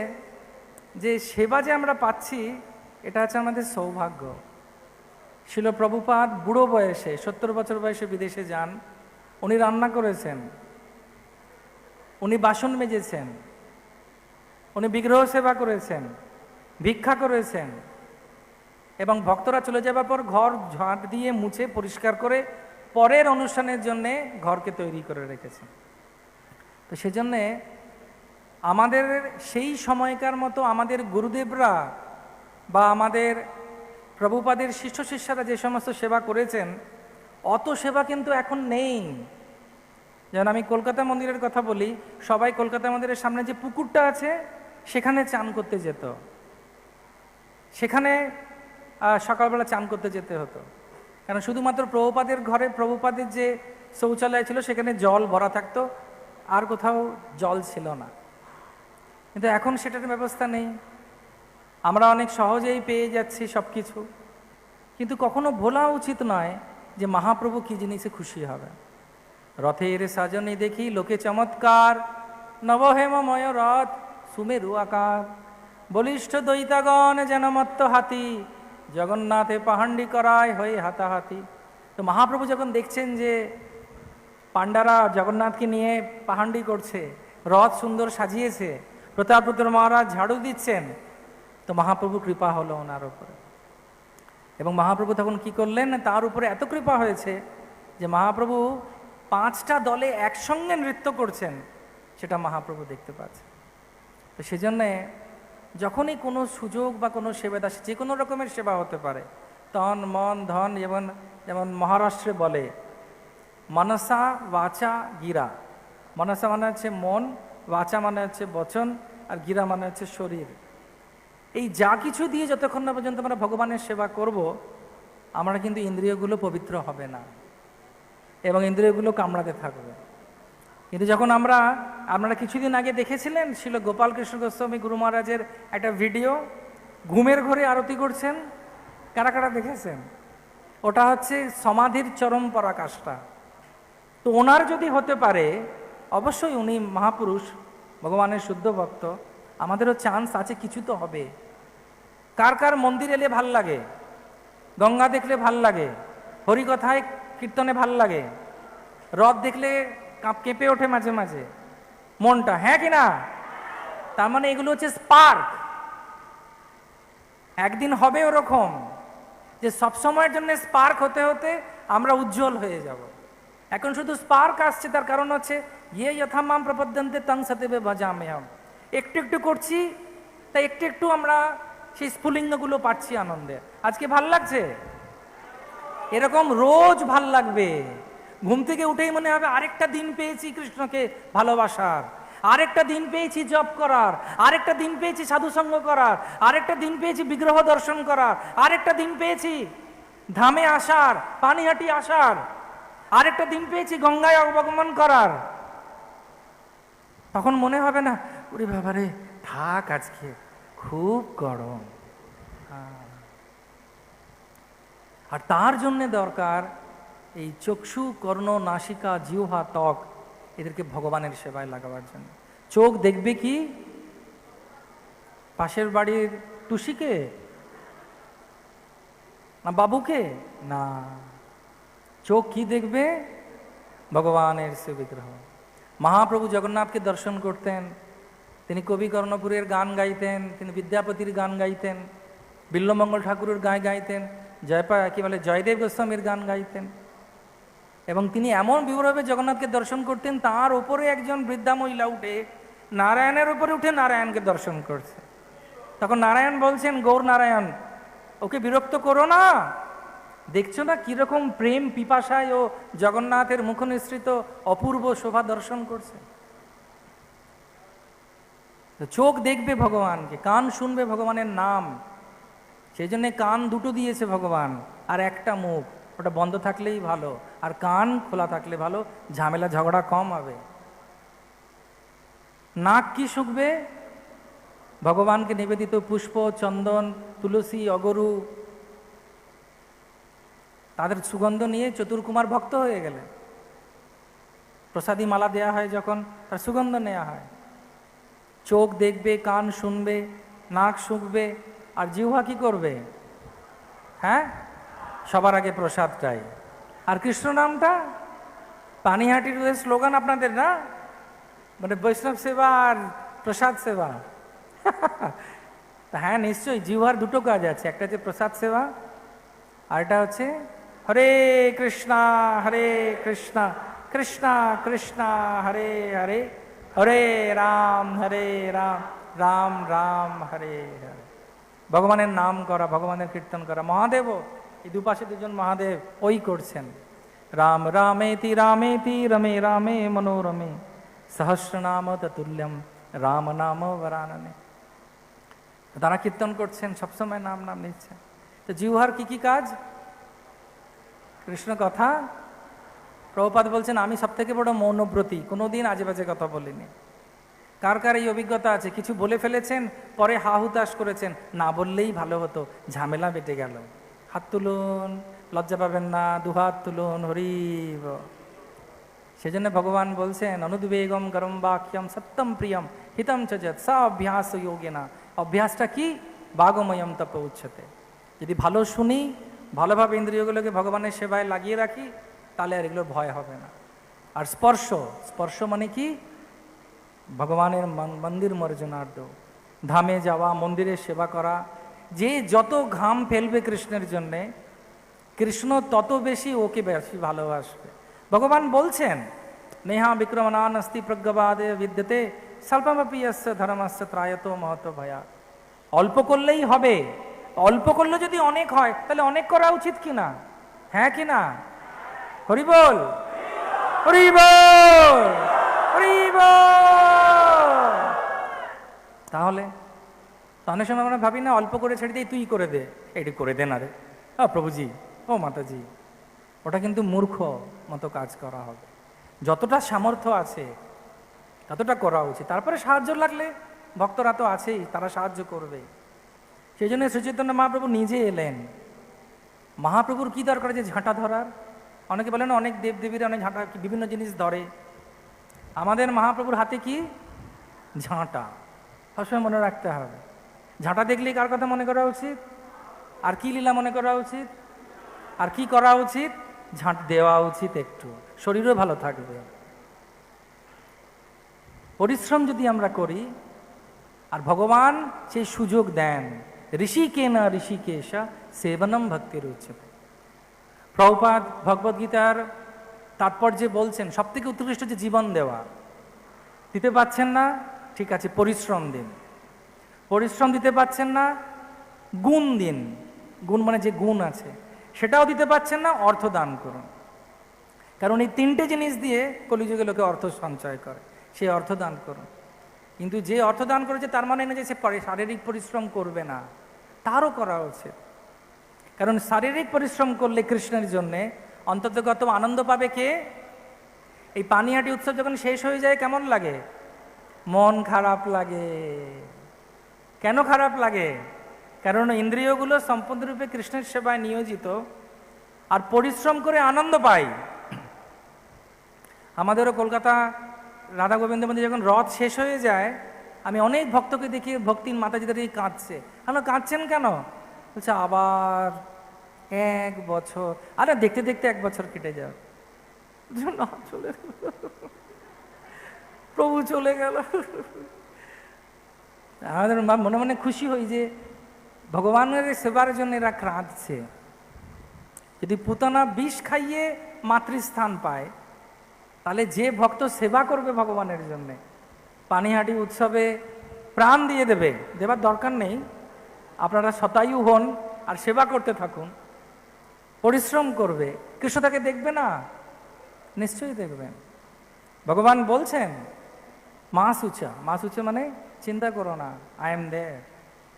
যে সেবা যে আমরা পাচ্ছি এটা হচ্ছে আমাদের সৌভাগ্য। শিল প্রভুপাদ বুড়ো বয়সে 70 বছর বয়সে বিদেশে যান, উনি রান্না করেছেন, উনি বাসন মেজেছেন, উনি বিগ্রহ সেবা করেছেন, ভিক্ষা করেছেন, এবং ভক্তরা চলে যাবার পর ঘর ঝাঁট দিয়ে মুছে পরিষ্কার করে পরের অনুষ্ঠানের জন্যে ঘরকে তৈরি করে রেখেছেন। তো সেজন্যে আমাদের সেই সময়কার মতো আমাদের গুরুদেবরা বা আমাদের প্রভুপাদের শিষ্য শিষ্যরা যে সমস্ত সেবা করেছেন, অত সেবা কিন্তু এখন নেই। যেমন আমি কলকাতা মন্দিরের কথা বলি, সবাই কলকাতা মন্দিরের সামনে যে পুকুরটা আছে সেখানে চান করতে যেত, সেখানে সকালবেলা চান করতে যেতে হতো, কারণ শুধুমাত্র প্রভুপাদের ঘরে প্রভুপাদের যে শৌচালয় ছিল সেখানে জল ভরা থাকতো, আর কোথাও জল ছিল না। কিন্তু এখন সেটার ব্যবস্থা নেই, আমরা অনেক সহজেই পেয়ে যাচ্ছি সব কিছু। কিন্তু কখনো ভোলা উচিত নয় যে মহাপ্রভু কি জিনিসে খুশি হবে। রথের সাজনে দেখি লোকে চমৎকার, নবহেমময় রথ সুমেরু আকার, বলিষ্ঠ দৈতাগণ যেন মত্ত হাতি, জগন্নাথে পাহান্ডি করায় হয়ে হাতাহাতি। তো মহাপ্রভু যখন দেখছেন যে পাণ্ডারা জগন্নাথকে নিয়ে পাহান্ডি করছে, রথ সুন্দর সাজিয়েছে, প্রতাপরুদ্র মহারাজ ঝাড়ু দিচ্ছেন, তো মহাপ্রভু কৃপা হলো ওনার উপরে। এবং মহাপ্রভু তখন কি করলেন, তার উপরে এত কৃপা হয়েছে যে মহাপ্রভু 5টা দলে একসঙ্গে নৃত্য করছেন, সেটা মহাপ্রভু দেখতে পাচ্ছেন। তো সেজন্যে যখনই কোনো সুযোগ বা কোনো সেবা আসে, যে কোনো রকমের সেবা হতে পারে, তন মন ধন, যেমন যেমন মহারাষ্ট্রে বলে মনসা বাচা গিরা। মনসা মানে হচ্ছে মন, বাচা মানে হচ্ছে বচন, আর গিরা মানে হচ্ছে শরীর। এই যা কিছু দিয়ে যতক্ষণ না পর্যন্ত আমরা ভগবানের সেবা করব, আমরা কিন্তু ইন্দ্রিয়গুলো পবিত্র হবে না এবং ইন্দ্রিয়গুলো কামড়াতে থাকবে। কিন্তু যখন আপনারা কিছুদিন আগে দেখেছিলেন শিল গোপালকৃষ্ণ গোস্বামী গুরু মহারাজের একটা ভিডিও, ঘুমের ঘরে আরতি করছেন, কারা কারা দেখেছেন? ওটা হচ্ছে সমাধির চরম পরাকাষ্ঠা। তো ওনার যদি হতে পারে, অবশ্যই উনি মহাপুরুষ, ভগবানের শুদ্ধ ভক্ত, আমাদেরও চান্স আছে, কিছু তো হবে। কার কার মন্দির এলে ভাল লাগে, গঙ্গা দেখলে ভাল লাগে, হরিকথায় কীর্তনে ভাল লাগে, রথ দেখলে কেঁপে ওঠে মাঝে মাঝে মনটা, হ্যাঁ কি না? তার মানে এগুলো হচ্ছে স্পার্ক। একদিন হবে ওরকম যে সবসময়ের জন্য স্পার্ক হতে হতে আমরা উজ্জ্বল হয়ে যাব। এখন শুধু স্পার্ক আসছে, তার কারণ হচ্ছে ইয়ে যথামাম প্রপদ্যন্তে তং সতেবে ভজাম্যহম, একটু একটু করছি, তাই একটু একটু আমরা সেই স্ফুলিঙ্গগুলো পাচ্ছি আনন্দে। আজকে ভাল লাগছে, এরকম রোজ ভাল লাগবে। ঘুম থেকে উঠেই মনে হবে আরেকটা দিন পেয়েছি কৃষ্ণকে ভালোবাসার, আরেকটা দিন পেয়েছি জপ করার, আরেকটা দিন পেয়েছি সাধুসঙ্গ করার, আরেকটা দিন পেয়েছি বিগ্রহ দর্শন করার, আরেকটা দিন পেয়েছি ধামে আসার, পানিহাটি আসার, আরেকটা দিন পেয়েছি গঙ্গায় অবগমন করার। তখন মনে হবে না ওরে বাবারে থাক, আজকে খুব গরম। আর তার জন্যে দরকার এই চক্ষু, কর্ণ, নাসিকা, জিহ্বা, ত্বক, এদেরকে ভগবানের সেবায় লাগাবার জন্য। চোখ দেখবে কি পাশের বাড়ির টুসিকে না বাবুকে? না, চোখ কি দেখবে? ভগবানের সে বিগ্রহ। মহাপ্রভু জগন্নাথকে দর্শন করতেন, তিনি কবি কর্ণপুরের গান গাইতেন, তিনি বিদ্যাপতির গান গাইতেন, বিল্লমঙ্গল ঠাকুরের গাইতেন, কি বলে জয়দেব গোস্বামীর গান গাইতেন। এবং তিনি এমন বিভ্রমে জগন্নাথকে দর্শন করতেন, তার উপরে একজন বৃদ্ধা মহিলা উঠে নারায়ণের উপরে উঠে নারায়ণকে দর্শন করছে। তখন নারায়ণ বলছেন, গৌর নারায়ণ, ওকে বিরক্ত করো না, দেখছো না কিরকম প্রেম পিপাসায় ও জগন্নাথের মুখ নিঃসৃত অপূর্ব শোভা দর্শন করছে। তো চোখ দেখবে ভগবানকে, কান শুনবে ভগবানের নাম, সেই জন্যে কান দুটো দিয়েছে ভগবান, আর একটা মুখ, ওটা বন্ধ থাকলেই ভালো, আর কান খোলা থাকলে ভালো, ঝামেলা ঝগড়া কম হবে। নাক কি শুকবে? ভগবানকে নিবেদিত পুষ্প, চন্দন, তুলসী, অগরু, তাদের সুগন্ধ নিয়ে চতুর্কুমার ভক্ত হয়ে গেলেন। প্রসাদী মালা দেয়া হয় যখন, তার সুগন্ধ নেওয়া হয়। চোখ দেখবে, কান শুনবে, নাক শুকবে, আর জিহ্বা কি করবে? হ্যাঁ, সবার আগে প্রসাদটাই। আর কৃষ্ণ নামটা পানিহাটির স্লোগান আপনাদের না, মানে বৈষ্ণব সেবা আর প্রসাদ সেবা। হ্যাঁ নিশ্চয়ই, জিহ্বার দুটো কাজ আছে, একটা হচ্ছে প্রসাদ সেবা, আর এটা হচ্ছে হরে কৃষ্ণা হরে কৃষ্ণা কৃষ্ণা কৃষ্ণা হরে হরে, হরে রাম রাম রাম হরে হরে। ভগবানের নাম করা, ভগবানের কীর্তন করা। মহাদেবও, এই দুপাশে দুজন মহাদেব ওই করছেন। রাম রামেতি রমে রামে মনোরমে সহস্রনাম ততুল্যম রাম নাম বরাননে। তারা কীর্তন করছেন, সবসময় নাম নাম নিচ্ছেন। তো জিহ্বার কি কি কাজ? কৃষ্ণ কথা। প্রভুপাদ বলছেন আমি সব থেকে বড় মৌনব্রতী, কোনোদিন আজে বাজে কথা বলিনি। কার কার এই অভিজ্ঞতা আছে? কিছু বলে ফেলেছেন, পরে হা হুতাশ করেছেন, না বললেই ভালো হতো, ঝামেলা বেটে গেল। হাত তুলুন, লজ্জা পাবেন না, দুহাত তুলুন, হরিব। সেজন্য ভগবান বলছেন অনুদ্বেগম গরম বাক্যম সত্যম প্রিয়ম হিতম চজত সা অভ্যাস যোগেনা। অভ্যাসটা কি? বাগময়ম তপ উচ্চতে। যদি ভালো শুনি, ভালোভাবে ইন্দ্রিয়গুলোকে ভগবানের সেবায় লাগিয়ে রাখি, তাহলে আর এগুলো ভয় হবে না। আর স্পর্শ, স্পর্শ মানে কি? ভগবানের মন্দির মর্জনার্থ, ধামে যাওয়া, মন্দিরের সেবা করা। যে যত ঘাম ফেলবে কৃষ্ণের জন্যে, কৃষ্ণ তত বেশি ওকে বেশি ভালোবাসবে। ভগবান বলছেন নেহা বিক্রমণান অস্তি প্রজ্ঞবাদে বিদ্যতে স্বল্পমপি যস্য ধর্মস্য ত্রায়তো মহত ভয়া। অল্প করলেই হবে, অল্প করলে যদি অনেক হয় তাহলে অনেক করা উচিত কিনা? হ্যাঁ কিনা? হরি বল, হরি বল, হরি বল। তাহলে অনেক সময় আমরা ভাবি না, অল্প করে ছেড়ে দিই, তুই করে দে, এইটি করে দে না রে, প্রভুজি, ও মাতাজি। ওটা কিন্তু মূর্খ মতো কাজ করা হবে। যতটা সামর্থ্য আছে ততটা করা উচিত। তারপরে সাহায্য লাগলে ভক্তরা তো আছেই, তারা সাহায্য করবে। সেই জন্য শ্রীচৈতন্য মহাপ্রভু নিজে এলেন। মহাপ্রভুর কি দরকার যে ঝাঁটা ধরার? অনেকে বলেন অনেক দেবদেবীরা অনেক ঝাঁটা বিভিন্ন জিনিস ধরে, আমাদের মহাপ্রভুর হাতে কি? ঝাঁটা। সবসময় মনে রাখতে হবে, ঝাঁটা দেখলেই কার কথা মনে করা উচিত? আর কি লীলা মনে করা উচিত? আর কি করা উচিত? ঝাঁট দেওয়া উচিত, একটু শরীরও ভালো থাকবে। পরিশ্রম যদি আমরা করি, আর ভগবান সেই সুযোগ দেন, ঋষিকেন ঋষিকেশা সেবনম ভক্তির উচ্চতে। প্রভুপাদ ভগবদ্গীতার তাৎপর্যে বলছেন সব থেকে উৎকৃষ্ট যে জীবন দেওয়া। দিতে পাচ্ছেন না, ঠিক আছে, পরিশ্রম দিন। পরিশ্রম দিতে পাচ্ছেন না, গুণ দিন। গুণ মানে যে গুণ আছে সেটাও দিতে পাচ্ছেন না, অর্থ দান করুন। কারণ এই তিনটে জিনিস দিয়ে কলিযুগে লোকে অর্থ সঞ্চয় করে, সেই অর্থ দান করুন। কিন্তু যে অর্থ দান করেছে তার মানে না যে সে শারীরিক পরিশ্রম করবে না, তারও করা উচিত। কারণ শারীরিক পরিশ্রম করলে কৃষ্ণের জন্যে অন্তর্গত আনন্দ পাবে কে? এই পানিহাটি উৎসব যখন শেষ হয়ে যায় কেমন লাগে? মন খারাপ লাগে। কেন খারাপ লাগে? কারণ ইন্দ্রিয়গুলো সম্পূর্ণরূপে কৃষ্ণের সেবায় নিয়োজিত, আর পরিশ্রম করে আনন্দ পাই। আমাদেরও কলকাতা রাধা গোবিন্দ মন্দিরে যখন রথ শেষ হয়ে যায়, আমি অনেক ভক্তকে দেখি, ভক্তির মাতাজিদের কাঁদছে। আমরা কাঁদছেন কেন? বলছে আবার 1 বছর। আরে দেখতে দেখতে 1 বছর কেটে যাও, চলে প্রভু চলে গেল। আমাদের মনে মনে খুশি হই যে ভগবানের সেবার জন্য এরা কাঁদছে। যদি পুতনা বিষ খাইয়ে মাতৃস্থান পায়, তাহলে যে ভক্ত সেবা করবে ভগবানের জন্যে, পানিহাটি উৎসবে প্রাণ দিয়ে দেবে, দেবার দরকার নেই, আপনারা শতায়ু হন আর সেবা করতে থাকুন, পরিশ্রম করবে, কৃষ্ণ তাকে দেখবে না? নিশ্চয়ই দেখবেন। ভগবান বলছেন মা সুচা মানে চিন্তা করো না, আই এম দেয়ার।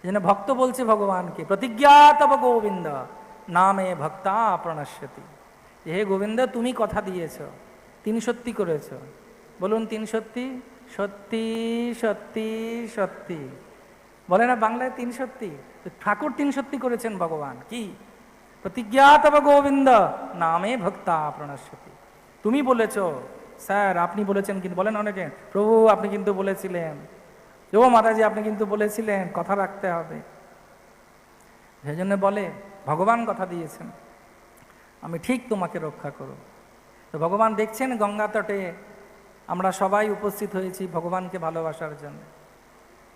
এই জন্য ভক্ত বলছে ভগবানকে, প্রতিজ্ঞা তব গোবিন্দ নামে ভক্তা প্রণশ্যতি। হে গোবিন্দ, তুমি কথা দিয়েছ, 3 সত্যি করেছ। বলুন 3 সত্যি। সত্যি সত্যি সত্যি, বলে না বাংলায় 3 সত্যি। ঠাকুর 3 সত্যি করেছেন ভগবান। কি? প্রতিজ্ঞা তব গোবিন্দ নামে ভক্তা প্রণশ্যতি। তুমি বলেছ স্যার, আপনি বলেছেন, কিন্তু বলেন অনেকে, প্রভু আপনি কিন্তু বলেছিলেন, ও মাতাজি আপনি কিন্তু বলেছিলেন, কথা রাখতে হবে। সেই জন্য বলে ভগবান কথা দিয়েছেন, আমি ঠিক তোমাকে রক্ষা করব। তো ভগবান দেখছেন গঙ্গা তটে আমরা সবাই উপস্থিত হয়েছি ভগবানকে ভালোবাসার জন্য।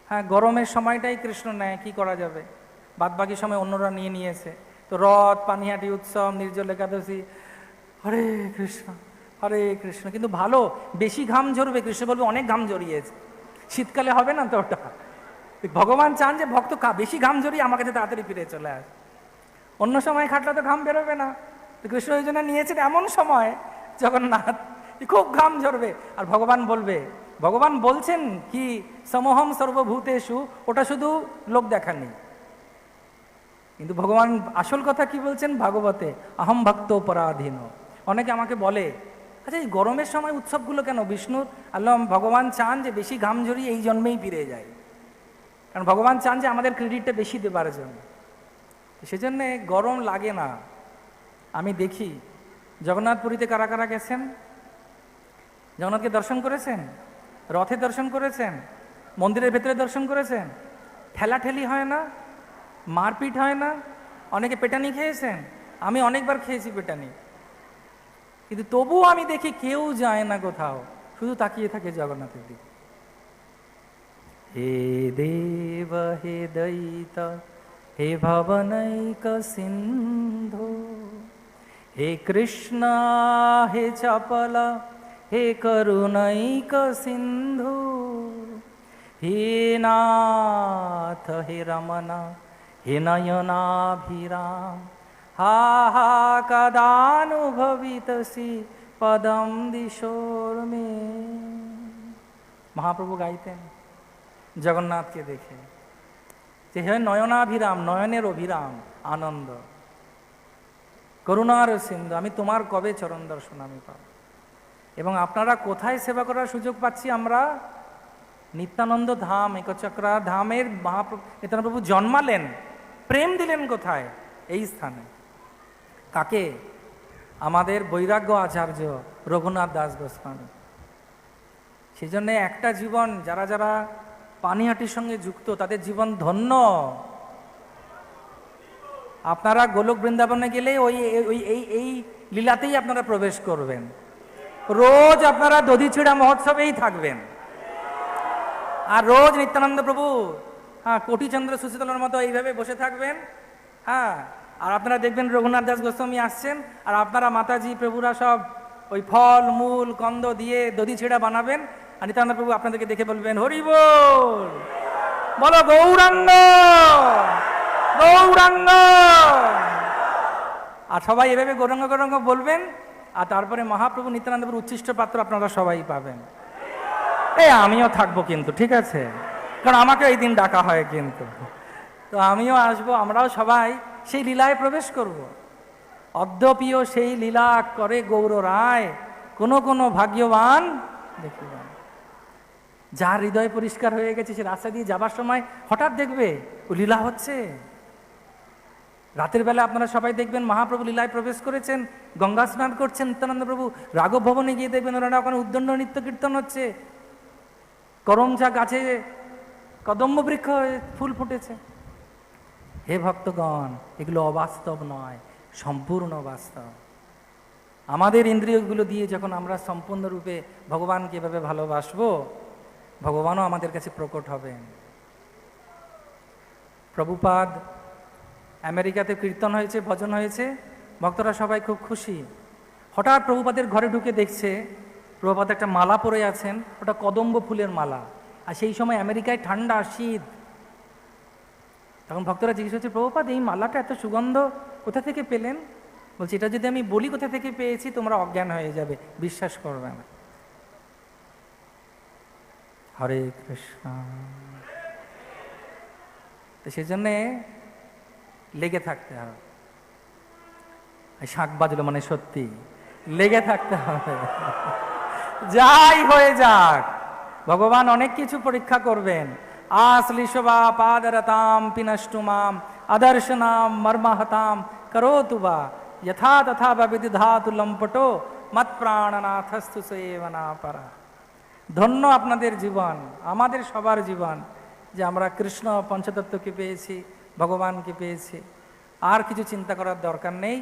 হ্যাঁ, গরমের সময়টাই কৃষ্ণ নেয়, কি করা যাবে, বাদবাকি সময় অন্যরা নিয়ে নিয়েছে। তো রথ, পানিহাটি উৎসব, নির্জল একাদশী, হরে কৃষ্ণ হরে কৃষ্ণ। কিন্তু ভালো, বেশি ঘাম ঝরবে, কৃষ্ণ বলবে অনেক ঘাম ঝরিয়েছে, শীতকালে হবে না তো ওটা। ভগবান চান যে ভক্ত বেশি ঘাম ঝরিয়ে আমার কাছে তাড়াতাড়ি ফিরে চলে আসে। অন্য সময় খাটলে তো ঘাম বেরোবে না, তো কৃষ্ণ ওই জন্য নিয়েছেন এমন সময় জগন্নাথ খুব ঘাম ঝরবে। আর ভগবান বলবে, ভগবান বলছেন কি সমহম সর্বভূতেষু, ওটা শুধু লোক দেখানি, কিন্তু ভগবান আসল কথা কি বলছেন ভাগবতে, আহম ভক্ত পরাধীন। অনেকে আমাকে বলে, আচ্ছা এই গরমের সময় উৎসবগুলো কেন বিষ্ণুর? আল্লাহ ভগবান চান যে বেশি ঘাম ঝরিয়ে এই জন্মেই ফিরে যায়, কারণ ভগবান চান যে আমাদের ক্রেডিটটা বেশি দেবার জন্য। সেজন্যে গরম লাগে না। আমি দেখি জগন্নাথপুরীতে কারা কারা গেছেন, জগন্নাথকে দর্শন করেছেন, রথে দর্শন করেছেন, মন্দিরের ভেতরে দর্শন করেছেন, ঠেলাঠেলি হয় না, মারপিট হয় না, অনেকে পেটানি খেয়েছেন, আমি অনেকবার খেয়েছি পেটানি, কিন্তু তবুও আমি দেখি কেউ যায় না কোথাও, শুধু তাকিয়ে থাকে জগন্নাথের দিকে। হে দেব হে দয়িতা হে ভবনৈক সিন্ধু, হে কৃষ্ণ হে চপলা হে করুণৈক সিন্ধু, হে নাথ হে রমনা হে নয়নাভিরাম, হা হা কদানুভবিতসি পদম দিশোর মে। মহাপ্রভু গাইতেন জগন্নাথকে দেখে যে হে নয়নাভিরাম, নয়নের অভিরাম আনন্দ, করুণার সিন্ধু, আমি তোমার কবে চরণ দর্শন আমি পাব। এবং আপনারা কোথায় সেবা করার সুযোগ পাচ্ছি আমরা? নিত্যানন্দ ধাম, একচক্রা ধামের মহাপ্রভু নিত্যানন্দপ্রভু জন্মালেন, প্রেম দিলেন কোথায়? এই স্থানে। কাকে? আমাদের বৈরাগ্য আচার্য রঘুনাথ দাস গোস্বামী। সেই জন্যে একটা জীবন, যারা যারা পানিহাটির সঙ্গে যুক্ত তাদের জীবন ধন্য। আপনারা গোলক বৃন্দাবনে গেলে ওই ওই এই এই লীলাতেই আপনারা প্রবেশ করবেন, রোজ আপনারা দধিছিড়া মহোৎসবেই থাকবেন, আর রোজ নিত্যানন্দ প্রভু কোটিচন্দ্র সুশীতলার মতো এইভাবে বসে থাকবেন। হ্যাঁ, আর আপনারা দেখবেন রঘুনাথ দাস গোস্বামী আসছেন, আর আপনারা মাতাজি প্রভুরা সব ওই ফল মূল কন্দ দিয়ে দধিছিড়া বানাবেন, আর নিত্যানন্দ প্রভু আপনাদেরকে দেখে বলবেন হরি বল, বলো গৌরাঙ্গ গৌরাঙ্গ, আর সবাই এভাবে গৌরাঙ্গ গৌরাঙ্গ বলবেন। আর তারপরে মহাপ্রভু নিত্যানন্দ প্রভুর উচ্ছিষ্ট পাত্র আপনারা সবাই পাবেন। আমিও থাকবো কিন্তু, ঠিক আছে, কারণ আমাকে এই দিন ডাকা হয় কিন্তু, তো আমিও আসবো, আমরাও সবাই সেই লীলায় প্রবেশ করব। অদ্যপিও সেই লীলা করে গৌর রায়, কোনো কোনো ভাগ্যবান দেখিবেন। যার হৃদয় পরিষ্কার হয়ে গেছে, সে রাস্তা দিয়ে যাবার সময় হঠাৎ দেখবে ও লীলা হচ্ছে। রাতের বেলা আপনারা সবাই দেখবেন মহাপ্রভু লীলায় প্রবেশ করেছেন, গঙ্গা স্নান করছেন নিত্যানন্দ প্রভু, রাঘব ভবনে গিয়ে দেখবেন ওরা ওখানে উদ্দণ্ড নৃত্য কীর্তন হচ্ছে, করমচা গাছে কদম্ব বৃক্ষ ফুল ফুটেছে। হে ভক্তগণ, এগুলো অবাস্তব নয়, সম্পূর্ণ বাস্তব। আমাদের ইন্দ্রিয়গুলো দিয়ে যখন আমরা সম্পূর্ণরূপে ভগবানকে এভাবে ভালোবাসবো, ভগবানও আমাদের কাছে প্রকট হবেন। প্রভুপাদ আমেরিকাতে কীর্তন হয়েছে, ভজন হয়েছে, ভক্তরা সবাই খুব খুশি। হঠাৎ প্রভুপাদের ঘরে ঢুকে দেখছে প্রভুপাদ একটা মালা পরে আছেন, ওটা কদম্ব ফুলের মালা, আর সেই সময় আমেরিকায় ঠান্ডা শীত। তখন ভক্তরা জিজ্ঞেস করছে, প্রভুপাদ এই মালাটা এত সুগন্ধ কোথা থেকে পেলেন? বলছি এটা যদি আমি বলি কোথা থেকে পেয়েছি, তোমরা অজ্ঞান হয়ে যাবে, বিশ্বাস করবে না। হরে কৃষ্ণ। তো সেই জন্যে লেগে থাকতে হবে। শাঁখ বাজলো মানে সত্যি লেগে থাকতে হবে। যাই হয়ে যাক, ভগবান অনেক কিছু পরীক্ষা করবেন। আশ্লিষবা পাদরতাম পিনষ্টুমাম আদর্শনাম মর্মহতাম করোতু বা যথা তথা বা বিদিধাতু লম্পটো মৎ প্রাণনাথস্তু সেবনা পরা। ধন্য আপনাদের জীবন, আমাদের সবার জীবন, যে আমরা কৃষ্ণ পঞ্চতত্ত্বকে পেয়েছি, ভগবানকে পেয়েছি। আর কিছু চিন্তা করার দরকার নেই।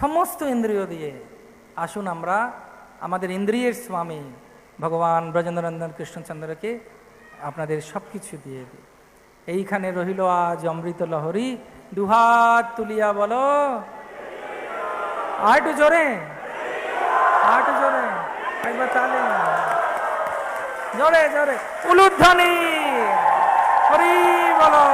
সমস্ত ইন্দ্রিয় দিয়ে আসুন আমরা আমাদের ইন্দ্রিয়ের স্বামী ভগবান ব্রজেন্দ্রনন্দন কৃষ্ণচন্দ্রকে আপনাদের সব কিছু দিয়ে দিই। এইখানে রহিল আজ অমৃত লহরী, দুহাত তুলিয়া বলো, আর একটু জোরে, আর একটু জোরে, একবার তালে জোরে জোরে উলুধ্বনি, হরি বলো।